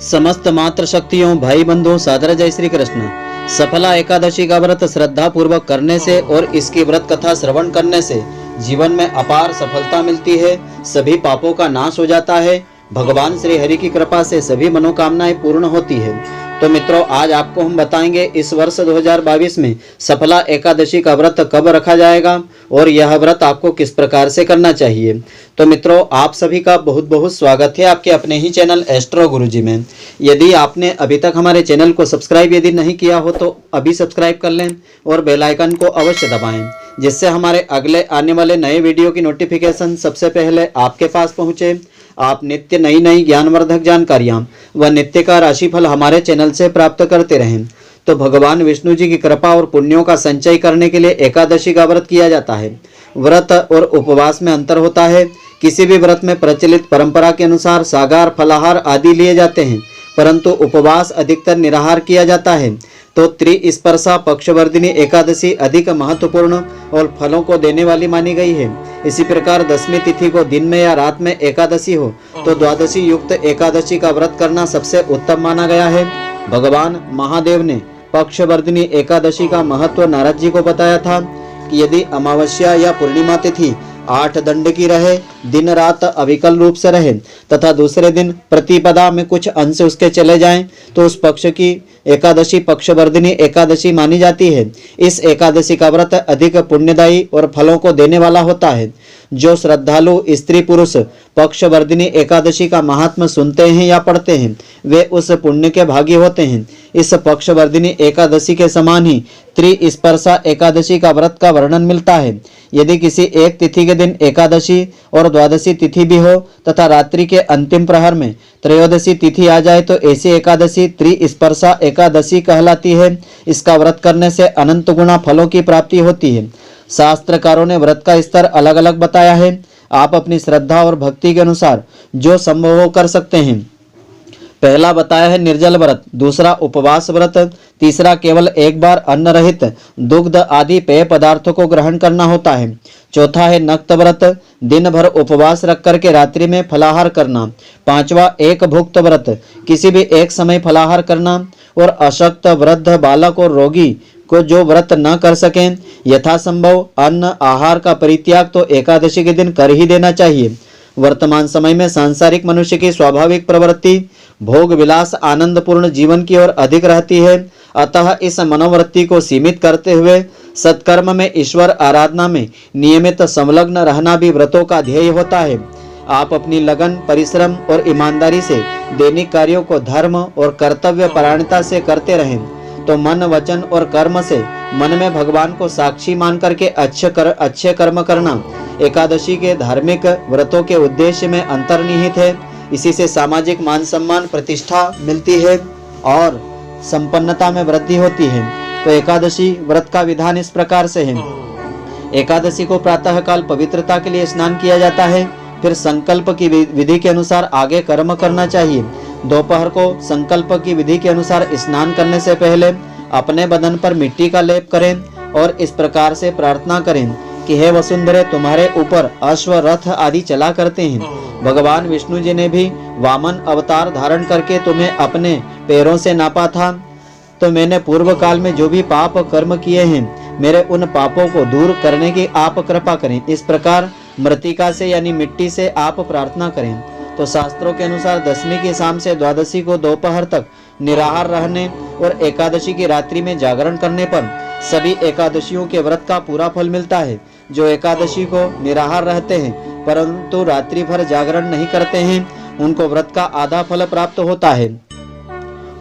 समस्त मात्र शक्तियों भाई बंधुओं सादर जय श्री कृष्ण। सफला एकादशी का व्रत श्रद्धा पूर्वक करने से और इसकी व्रत कथा श्रवण करने से जीवन में अपार सफलता मिलती है, सभी पापों का नाश हो जाता है। भगवान श्री हरि की कृपा से सभी मनोकामनाएं पूर्ण होती है। तो मित्रों, आज आपको हम बताएंगे इस वर्ष 2022 में सफला एकादशी का व्रत कब रखा जाएगा और यह व्रत आपको किस प्रकार से करना चाहिए। तो मित्रों, आप सभी का बहुत बहुत स्वागत है आपके अपने ही चैनल एस्ट्रो गुरुजी में। यदि आपने अभी तक हमारे चैनल को सब्सक्राइब यदि नहीं किया हो तो अभी सब्सक्राइब कर लें और बेल आइकन को अवश्य दबाएं, जिससे हमारे अगले आने वाले नए वीडियो की नोटिफिकेशन सबसे पहले आपके पास पहुंचे। आप नित्य नई नई ज्ञानवर्धक जानकारियां व नित्य का राशिफल हमारे चैनल से प्राप्त करते रहें। तो भगवान विष्णु जी की कृपा और पुण्यों का संचय करने के लिए एकादशी का व्रत किया जाता है। व्रत और उपवास में अंतर होता है। किसी भी व्रत में प्रचलित परंपरा के अनुसार सागार फलाहार आदि लिए जाते हैं, परंतु उपवास अधिकतर निराहार किया जाता है। तो त्रिस्पर्शा पक्षवर्धिनी एकादशी अधिक महत्वपूर्ण और फलों को देने वाली मानी गई है। इसी प्रकार 10वीं तिथि को दिन में या रात में एकादशी हो तो द्वादशी युक्त एकादशी का व्रत करना सबसे उत्तम माना गया है। भगवान महादेव ने पक्षवर्धिनी एकादशी का महत्व नारद जी को बताया था कि यदि अमावस्या या पूर्णिमा तिथि 8 दंड की रहे, दिन रात अविकल रूप से रहे तथा दूसरे दिन प्रतिपदा में कुछ अंश उसके चले जाएं, तो उस पक्ष की एकादशी पक्षवर्धिनी एकादशी मानी जाती है। इस एकादशी का व्रत अधिक पुण्यदायी और फलों को देने वाला होता है। जो श्रद्धालु स्त्री पुरुष पक्षवर्धिनी एकादशी का महात्म सुनते हैं या पढ़ते हैं, वे उस पुण्य के भागी होते हैं। इस पक्षवर्धिनी एकादशी के समान ही त्रिस्पर्शा एकादशी का व्रत का वर्णन मिलता है। यदि किसी एक तिथि के दिन एकादशी और द्वादशी तिथि भी हो तथा रात्रि के अंतिम प्रहर में त्रयोदशी तिथि आ जाए तो ऐसी एकादशी त्रिस्पर्शा एकादशी कहलाती है। इसका व्रत करने से अनंत गुना फलों की प्राप्ति होती है। शास्त्रकारों ने व्रत का स्तर अलग अलग बताया है। आप अपनी श्रद्धा और भक्ति के अनुसार जो संभव हो कर सकते हैं। पहला बताया है निर्जल व्रत, दूसरा उपवास व्रत, तीसरा केवल एक बार अन्न रहित दुग्ध आदि पेय पदार्थों को ग्रहण करना होता है, चौथा है नक्त व्रत, दिन भर उपवास रख करके रात्रि में फलाहार करना, पांचवा एक भुक्त व्रत, किसी भी एक समय फलाहार करना, और अशक्त वृद्ध बालक और रोगी को जो व्रत न कर सकें यथासंभव अन्न आहार का परित्याग तो एकादशी के दिन कर ही देना चाहिए। वर्तमान समय में सांसारिक मनुष्य की स्वाभाविक प्रवृत्ति भोग विलास आनंदपूर्ण जीवन की ओर अधिक रहती है, अतः इस मनोवृत्ति को सीमित करते हुए सत्कर्म में ईश्वर आराधना में नियमित संलग्न रहना भी व्रतों का ध्येय होता है। आप अपनी लगन परिश्रम और ईमानदारी से दैनिक कार्यों को धर्म और कर्तव्य परायणता से करते रहें तो मन वचन और कर्म से मन में भगवान को साक्षी मान करके अच्छे कर्म करना एकादशी के धार्मिक व्रतों के उद्देश्य में अंतर्निहित है। इसी से सामाजिक मान सम्मान प्रतिष्ठा मिलती है और संपन्नता में वृद्धि होती है। तो एकादशी व्रत का विधान इस प्रकार से है। एकादशी को प्रातः काल पवित्रता के लिए स्नान किया जाता है, फिर संकल्प की विधि के अनुसार आगे कर्म करना चाहिए। दोपहर को संकल्प की विधि के अनुसार स्नान करने से पहले अपने बदन पर मिट्टी का लेप करें और इस प्रकार से प्रार्थना करें कि हे वसुंधरे, तुम्हारे ऊपर अश्व रथ आदि चला करते हैं। भगवान विष्णु जी ने भी वामन अवतार धारण करके तुम्हें अपने पैरों से नापा था, तो मैंने पूर्व काल में जो भी पाप कर्म किए हैं मेरे उन पापों को दूर करने की आप कृपा करें। इस प्रकार मृतिका से यानी मिट्टी से आप प्रार्थना करें। तो शास्त्रों के अनुसार 10वीं की शाम से द्वादशी को दोपहर तक निराहार रहने और एकादशी की रात्रि में जागरण करने पर सभी एकादशियों के व्रत का पूरा फल मिलता है। जो एकादशी को निराहार रहते हैं परंतु रात्रि भर जागरण नहीं करते हैं, उनको व्रत का आधा फल प्राप्त होता है।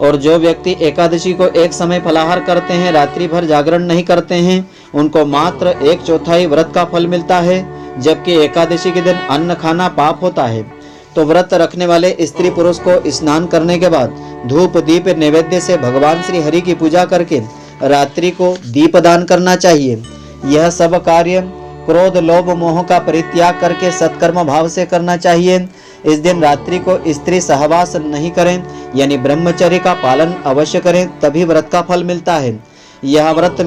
और जो व्यक्ति एकादशी को एक समय फलाहार करते हैं, रात्रि भर जागरण नहीं करते हैं, उनको मात्र 1/4 व्रत का फल मिलता है, जबकि एकादशी के दिन अन्न खाना पाप होता है। तो व्रत रखने वाले स्त्री पुरुष को स्नान करने के बाद धूप दीप नैवेद्य से भगवान श्री हरि की पूजा करके रात्रि को दीपदान करना चाहिए। यह सब कार्य क्रोध लोभ मोह का परित्याग करके सत्कर्म भाव से करना चाहिए। इस दिन रात्रि को स्त्री सहवास नहीं करें, यानी ब्रह्मचर्य का पालन अवश्य करें, तभी व्रत का फल मिलता है। यह व्रत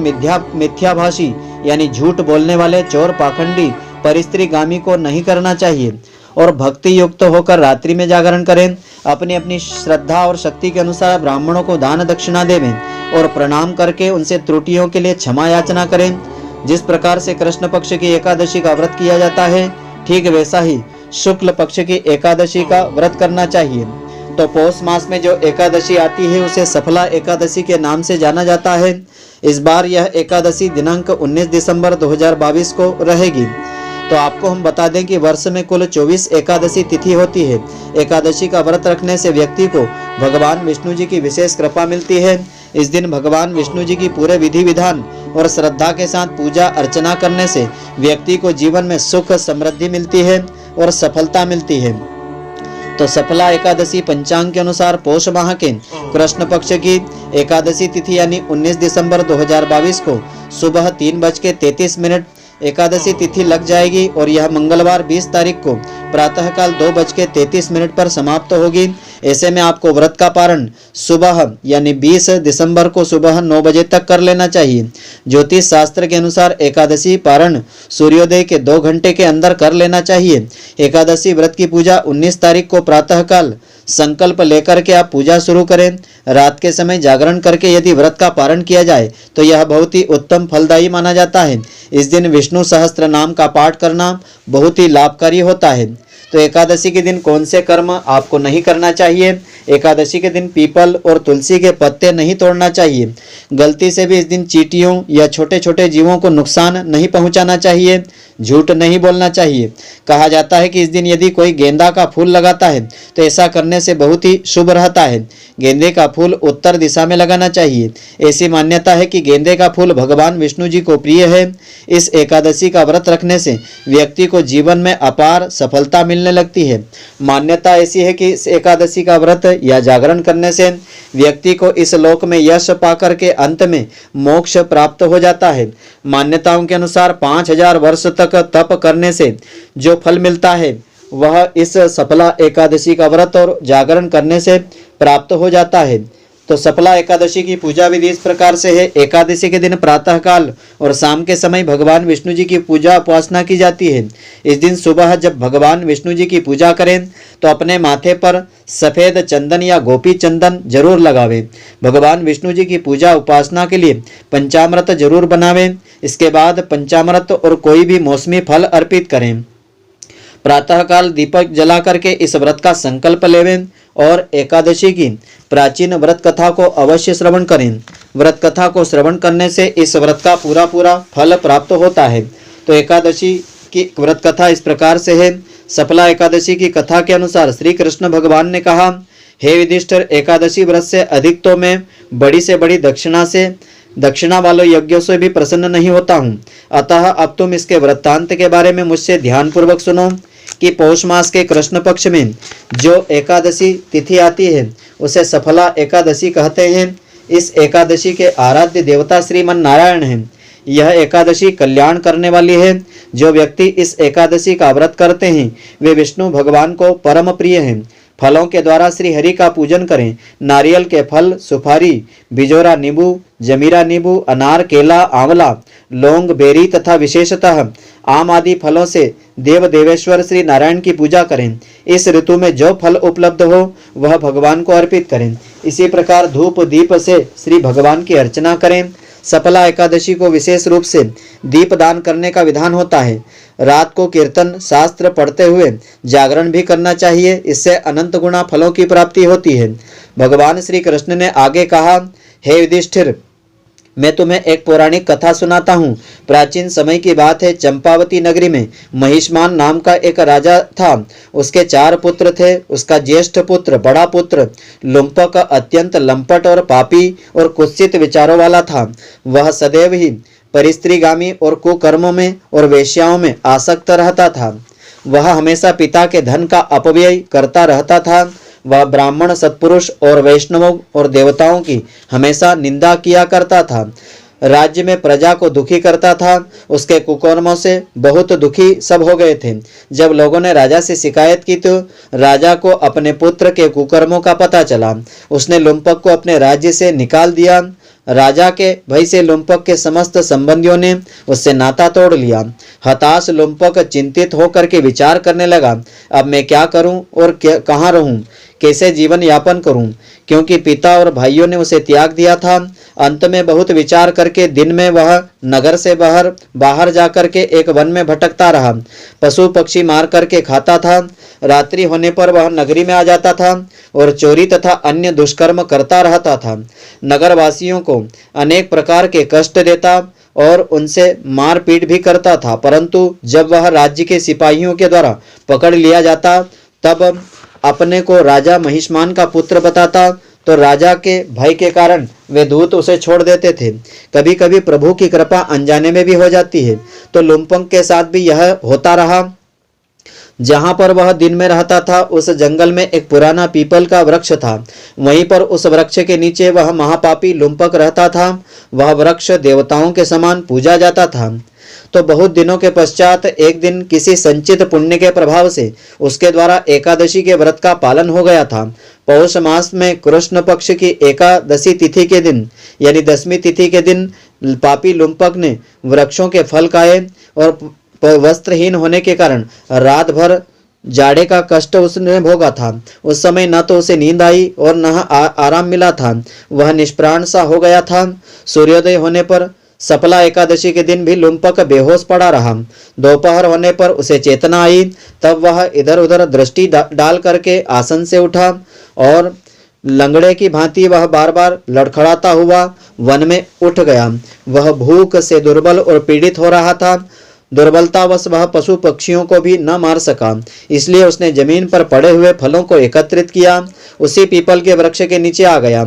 मिथ्याभाषी यानी झूठ बोलने वाले चोर पाखंडी परिस्त्रीगामी को नहीं करना चाहिए और भक्ति युक्त होकर रात्रि में जागरण करें। अपनी अपनी श्रद्धा और शक्ति के अनुसार ब्राह्मणों को दान दक्षिणा देवें और प्रणाम करके उनसे त्रुटियों के लिए क्षमा याचना करें। जिस प्रकार से कृष्ण पक्ष की एकादशी का व्रत किया जाता है, ठीक वैसा ही शुक्ल पक्ष की एकादशी का व्रत करना चाहिए। तो पौष मास में जो एकादशी आती है उसे सफला एकादशी के नाम से जाना जाता है। इस बार यह एकादशी दिनांक 19 दिसंबर 2022 को रहेगी। तो आपको हम बता दें कि वर्ष में कुल 24 एकादशी तिथि होती है। एकादशी का व्रत रखने से व्यक्ति को भगवान विष्णु जी की विशेष कृपा मिलती है। इस दिन भगवान विष्णु जी की पूरे विधि विधान और श्रद्धा के साथ पूजा अर्चना करने से व्यक्ति को जीवन में सुख समृद्धि मिलती है और सफलता मिलती है। तो सफला एकादशी पंचांग के अनुसार पौष माह के कृष्ण पक्ष की एकादशी तिथि यानी 19 दिसंबर 2022 को सुबह 3:33 एकादशी तिथि लग जाएगी और यह मंगलवार 20 तारीख को प्रातःकाल 2:33 पर समाप्त होगी। ऐसे में आपको व्रत का पारण सुबह यानी 20 दिसंबर को सुबह 9 बजे तक कर लेना चाहिए। ज्योतिष शास्त्र के अनुसार एकादशी पारण सूर्योदय के 2 घंटे के अंदर कर लेना चाहिए। एकादशी व्रत की पूजा 19 तारीख को प्रातःकाल संकल्प लेकर के आप पूजा शुरू करें। रात के समय जागरण करके यदि व्रत का पारण किया जाए तो यह बहुत ही उत्तम फलदायी माना जाता है। इस दिन विष्णु सहस्त्र नाम का पाठ करना बहुत ही लाभकारी होता है। तो एकादशी के दिन कौन से कर्म आपको नहीं करना चाहिए? एकादशी के दिन पीपल और तुलसी के पत्ते नहीं तोड़ना चाहिए। गलती से भी इस दिन चींटियों या छोटे छोटे जीवों को नुकसान नहीं पहुंचाना चाहिए। झूठ नहीं बोलना चाहिए। कहा जाता है कि इस दिन यदि कोई गेंदा का फूल लगाता है तो ऐसा करने से बहुत ही शुभ रहता है। गेंदे का फूल उत्तर दिशा में लगाना चाहिए। ऐसी मान्यता है कि गेंदे का फूल भगवान विष्णु जी को प्रिय है। इस एकादशी का व्रत रखने से व्यक्ति को जीवन में अपार सफलता मिलने लगती है। मान्यता ऐसी है कि इस एकादशी का व्रत या जागरण करने से व्यक्ति को इस लोक में यश पाकर के अंत में मोक्ष प्राप्त हो जाता है। मान्यताओं के अनुसार 5000 वर्ष तक तप करने से जो फल मिलता है वह इस सफला एकादशी का व्रत और जागरण करने से प्राप्त हो जाता है। तो सफला एकादशी की पूजा विधि इस प्रकार से है। एकादशी के दिन प्रातःकाल और शाम के समय भगवान विष्णु जी की पूजा उपासना की जाती है। इस दिन सुबह जब भगवान विष्णु जी की पूजा करें तो अपने माथे पर सफेद चंदन या गोपी चंदन जरूर लगावें। भगवान विष्णु जी की पूजा उपासना के लिए पंचामृत जरूर बनावें। इसके बाद पंचामृत और कोई भी मौसमी फल अर्पित करें। प्रातःकाल दीपक जला करके इस व्रत का संकल्प लेवें और एकादशी की प्राचीन व्रत कथा को अवश्य श्रवण करें। व्रत कथा को श्रवण करने से इस व्रत का पूरा फल प्राप्त होता है। तो एकादशी की व्रत कथा इस प्रकार से है। सफला एकादशी की कथा के अनुसार श्री कृष्ण भगवान ने कहा, हे युधिष्ठिर, एकादशी व्रत से अधिक तो मैं बड़ी से बड़ी दक्षिणा वालों यज्ञों से भी प्रसन्न नहीं होता हूँ। अतः अब तुम इसके वृत्तांत के बारे में मुझसे ध्यानपूर्वक सुनो कि पौष मास के कृष्ण पक्ष में जो एकादशी तिथि आती है उसे सफला एकादशी कहते हैं। इस एकादशी के आराध्य देवता श्रीमन नारायण हैं। यह एकादशी कल्याण करने वाली है। जो व्यक्ति इस एकादशी का व्रत करते हैं वे विष्णु भगवान को परम प्रिय हैं। फलों के द्वारा श्री हरि का पूजन करें। नारियल के फल, सुपारी, बिजोरा नींबू, जमीरा नींबू, अनार, केला, आंवला, लौंग, बेरी तथा विशेषतः आम आदि फलों से देव देवेश्वर श्री नारायण की पूजा करें। इस ऋतु में जो फल उपलब्ध हो वह भगवान को अर्पित करें। इसी प्रकार धूप दीप से श्री भगवान की अर्चना करें। सफला एकादशी को विशेष रूप से दीप दान करने का विधान होता है। रात को कीर्तन शास्त्र पढ़ते हुए जागरण भी करना चाहिए। इससे अनंत गुणा फलों की प्राप्ति होती है। भगवान श्री कृष्ण ने आगे कहा, हे युधिष्ठिर, मैं तुम्हें एक पौराणिक कथा सुनाता हूँ। प्राचीन समय की बात है। चंपावती नगरी में महिष्मान नाम का एक राजा था। उसके 4 पुत्र थे। उसका ज्येष्ठ पुत्र, बड़ा पुत्र, लुम्पक, अत्यंत लंपट और पापी और कुत्सित विचारों वाला था। वह सदैव ही परिस्त्रीगामी और कुकर्मों में और वेश्याओं में आसक्त रहता था। वह हमेशा पिता के धन का अपव्यय करता रहता था। वह ब्राह्मण, सत्पुरुष और वैष्णवों और देवताओं की हमेशा निंदा किया करता था। राज्य में प्रजा को दुखी करता था। उसके कुकर्मों से बहुत दुखी सब हो गए थे। जब लोगों ने राजा से शिकायत की तो राजा को अपने पुत्र के कुकर्मों का पता चला। उसने लुम्पक को अपने राज्य से निकाल दिया। राजा के भय से लुम्पक के समस्त संबंधियों ने उससे नाता तोड़ लिया। हताश लुम्पक चिंतित होकर के विचार करने लगा, अब मैं क्या करूं और कहाँ रहूं, कैसे जीवन यापन करूं, क्योंकि पिता और भाइयों ने उसे त्याग दिया था। अंत में बहुत विचार करके दिन में वह नगर से बाहर जाकर के एक वन में भटकता रहा, पशु पक्षी मार करके खाता था। रात्रि होने पर वह नगरी में आ जाता था और चोरी तथा अन्य दुष्कर्म करता रहता था। नगरवासियों को अनेक प्रकार के कष्ट देता और उनसे मारपीट भी करता था, परंतु जब वह राज्य के सिपाहियों के द्वारा पकड़ लिया जाता तब अपने को राजा महिष्मान का पुत्र बताता, तो राजा के भय के कारण वे दूत उसे छोड़ देते थे। कभी कभी प्रभु की कृपा अनजाने में भी हो जाती है, तो लुम्पक के साथ भी यह होता रहा। जहां पर वह दिन में रहता था उस जंगल में एक पुराना पीपल का वृक्ष था। वहीं पर उस वृक्ष के नीचे वह महापापी लुम्पक रहता था। वह वृक्ष देवताओं के समान पूजा जाता था। तो बहुत दिनों के पश्चात एक दिन किसी संचित पुण्य के प्रभाव से उसके द्वारा एकादशी के व्रत का पालन हो गया था। पौष मास में कृष्ण पक्ष की एकादशी तिथि के दिन यानी 10वीं तिथि के दिन पापी लुम्पक ने वृक्षों के फल खाए और वस्त्रहीन होने के कारण रात भर जाड़े का कष्ट उसने भोगा था। उस समय न तो उसे नींद आई और न आराम मिला था। वह निष्प्राण सा हो गया था। सूर्योदय होने पर सफला एकादशी के दिन भी लुम्पक बेहोश पड़ा रहा। दोपहर होने पर उसे चेतना आई। तब वह इधर उधर दृष्टि डाल करके आसन से उठा और लंगड़े की भांति वह बार बार लड़खड़ाता हुआ वन में उठ गया। वह भूख से दुर्बल और पीड़ित हो रहा था। दुर्बलतावश वह पशु पक्षियों को भी न मार सका, इसलिए उसने जमीन पर पड़े हुए फलों को एकत्रित किया। उसी पीपल के वृक्ष के नीचे आ गया।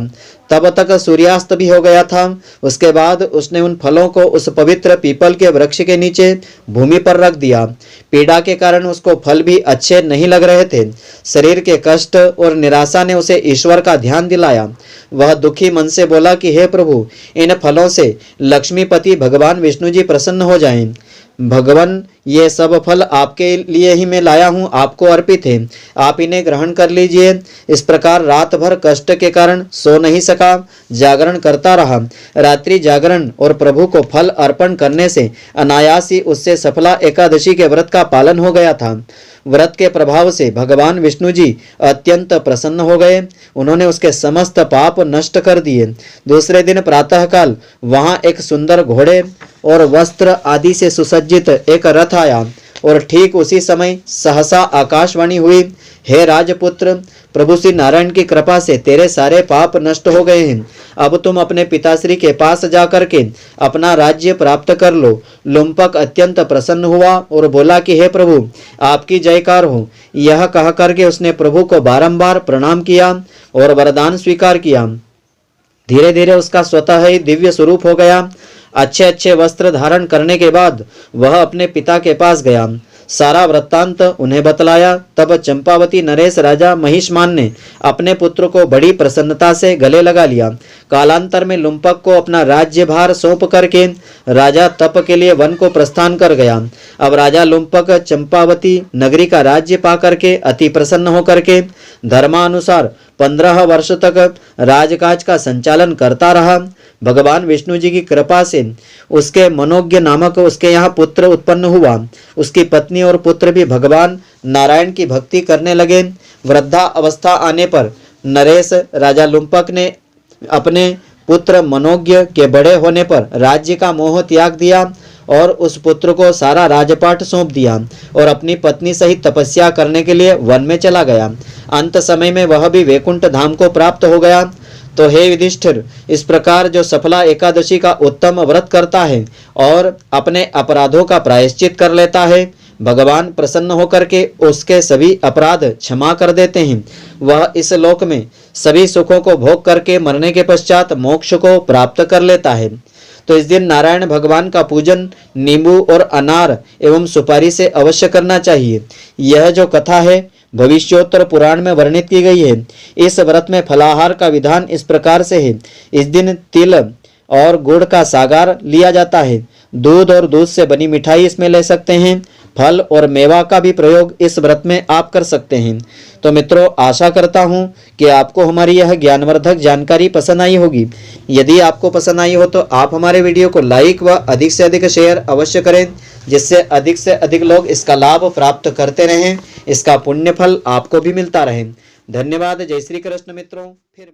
तब तक सूर्यास्त भी हो गया था। उसके बाद उसने उन फलों को उस पवित्र पीपल के वृक्ष के नीचे भूमि पर रख दिया। पीड़ा के कारण उसको फल भी अच्छे नहीं लग रहे थे। शरीर के कष्ट और निराशा ने उसे ईश्वर का ध्यान दिलाया। वह दुखी मन से बोला कि हे प्रभु, इन फलों से लक्ष्मीपति भगवान विष्णु जी प्रसन्न हो जाएं। भगवान, ये सब फल आपके लिए ही मैं लाया हूँ, आपको अर्पित है, आप इन्हें ग्रहण कर लीजिए। इस प्रकार रात भर कष्ट के कारण सो नहीं सका, जागरण करता रहा। रात्रि जागरण और प्रभु को फल अर्पण करने से अनायास ही उससे सफला एकादशी के व्रत का पालन हो गया था। व्रत के प्रभाव से भगवान विष्णु जी अत्यंत प्रसन्न हो गए। उन्होंने उसके समस्त पाप नष्ट कर दिए। दूसरे दिन प्रातःकाल वहां एक सुंदर घोड़े और वस्त्र आदि से सुसज्जित एक रथ आया और ठीक उसी समय सहसा आकाशवाणी हुई, हे राजपुत्र, प्रभु श्री नारायण की कृपा से तेरे सारे पाप नष्ट हो गए हैं। अब तुम अपने पिताश्री के पास जाकर के अपना राज्य प्राप्त कर लो। लुम्पक अत्यंत प्रसन्न हुआ और बोला कि हे प्रभु, आपकी जयकार हो। यह कह करके उसने प्रभु को बारंबार प्रणाम किया और वरदान स्वीकार किया। धीरे धीरे उसका स्वतः ही दिव्य स्वरूप हो गया। अच्छे अच्छे वस्त्र धारण करने के बाद वह अपने पिता के पास गया। सारा वृत्तांत उन्हें बतलाया। तब चंपावती नरेश राजा महिष्मान ने अपने पुत्र को बड़ी प्रसन्नता से गले लगा लिया। कालांतर में लुम्पक को अपना राज्यभार सौंप करके राजा तप के लिए वन को प्रस्थान कर गया। अब राजा लुम्पक चंपावती नगरी का राज्य पा करके अति प्रसन्न होकर के धर्मानुसार 15 वर्ष तक राजकाज का संचालन करता रहा। भगवान विष्णु जी की कृपा से उसके मनोज्ञ नामक उसके यहाँ पुत्र उत्पन्न हुआ। उसकी पत्नी और पुत्र भी भगवान नारायण की भक्ति करने लगे। वृद्धा अवस्था आने पर नरेश राजा लुम्पक ने अपने पुत्र मनोज्ञ के बड़े होने पर राज्य का मोह त्याग दिया और उस पुत्र को सारा राजपाट सौंप दिया और अपनी पत्नी सहित तपस्या करने के लिए वन में चला गया। अंत समय में वह भी वैकुंठ धाम को प्राप्त हो गया। तो हे युधिष्ठिर, इस प्रकार जो सफला एकादशी का उत्तम व्रत करता है और अपने अपराधों का प्रायश्चित कर लेता है, भगवान प्रसन्न होकर के उसके सभी अपराध क्षमा कर देते हैं। वह इस लोक में सभी सुखों को भोग करके मरने के पश्चात मोक्ष को प्राप्त कर लेता है। तो इस दिन नारायण भगवान का पूजन नींबू और अनार एवं सुपारी से अवश्य करना चाहिए। यह जो कथा है भविष्योत्तर पुराण में वर्णित की गई है। इस व्रत में फलाहार का विधान इस प्रकार से है। इस दिन तिल और गुड़ का सागार लिया जाता है। दूध और दूध से बनी मिठाई इसमें ले सकते हैं। फल और मेवा का भी प्रयोग इस व्रत में आप कर सकते हैं। तो मित्रों, आशा करता हूं कि आपको हमारी यह ज्ञानवर्धक जानकारी पसंद आई होगी। यदि आपको पसंद आई हो तो आप हमारे वीडियो को लाइक व अधिक से अधिक शेयर अवश्य करें, जिससे अधिक से अधिक लोग इसका लाभ प्राप्त करते रहें, इसका पुण्य फल आपको भी मिलता रहे। धन्यवाद। जय श्री कृष्ण मित्रों। फिर